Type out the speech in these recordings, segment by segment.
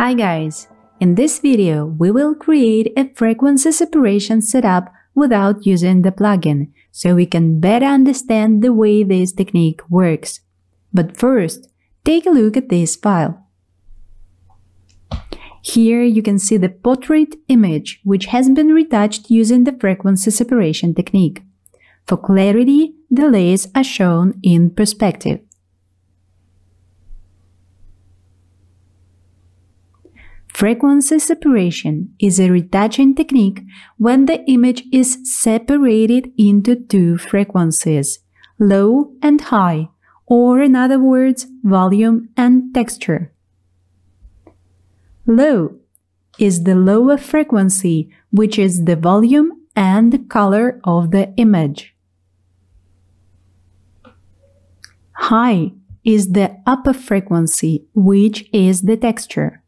Hi guys! In this video, we will create a frequency separation setup without using the plugin, so we can better understand the way this technique works. But first, take a look at this file. Here you can see the portrait image, which has been retouched using the frequency separation technique. For clarity, the layers are shown in perspective. Frequency separation is a retouching technique when the image is separated into two frequencies, low and high, or in other words, volume and texture. Low is the lower frequency, which is the volume and the color of the image. High is the upper frequency, which is the texture.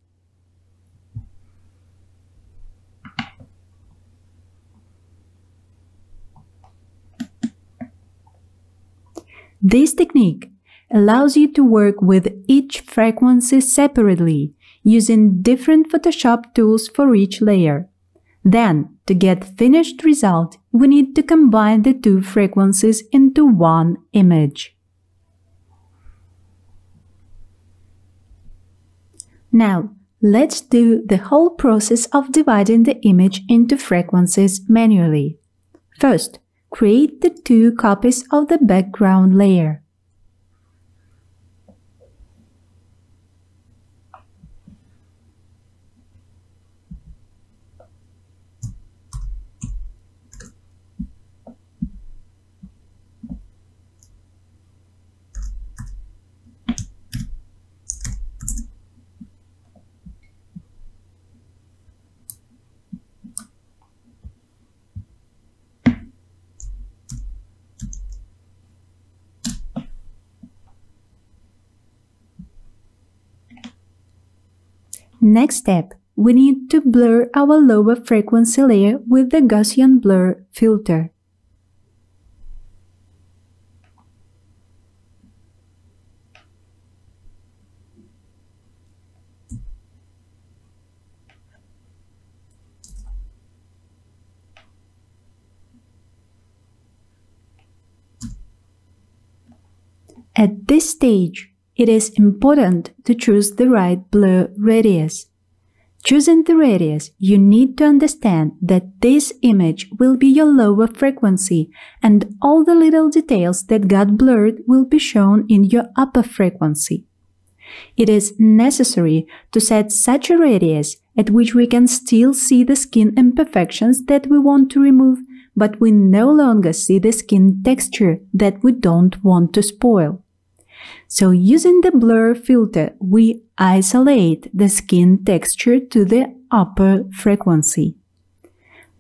This technique allows you to work with each frequency separately, using different Photoshop tools for each layer. Then, to get finished result, we need to combine the two frequencies into one image. Now, let's do the whole process of dividing the image into frequencies manually. First, create the two copies of the background layer. Next step, we need to blur our lower frequency layer with the Gaussian blur filter. At this stage, it is important to choose the right blur radius. Choosing the radius, you need to understand that this image will be your lower frequency and all the little details that got blurred will be shown in your upper frequency. It is necessary to set such a radius at which we can still see the skin imperfections that we want to remove, but we no longer see the skin texture that we don't want to spoil. So using the blur filter, we isolate the skin texture to the upper frequency.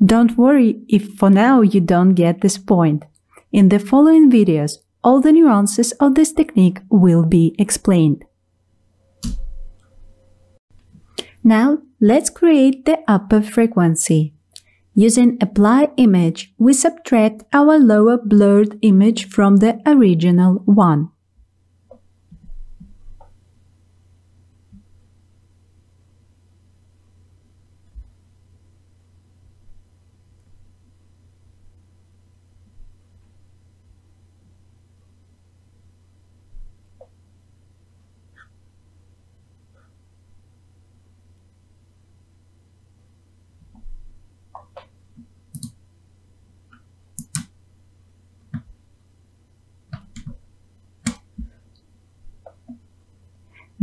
Don't worry if for now you don't get this point. In the following videos, all the nuances of this technique will be explained. Now, let's create the upper frequency. Using Apply Image, we subtract our lower blurred image from the original one.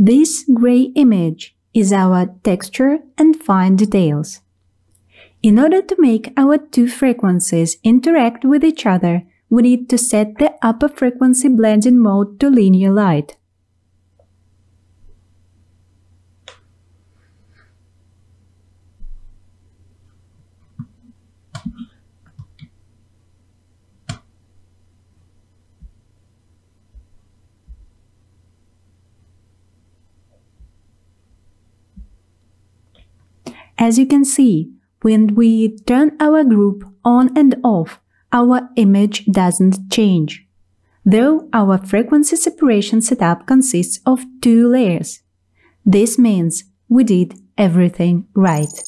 This gray image is our texture and fine details. In order to make our two frequencies interact with each other, we need to set the upper frequency blending mode to linear light. As you can see, when we turn our group on and off, our image doesn't change. Though our frequency separation setup consists of two layers. This means we did everything right.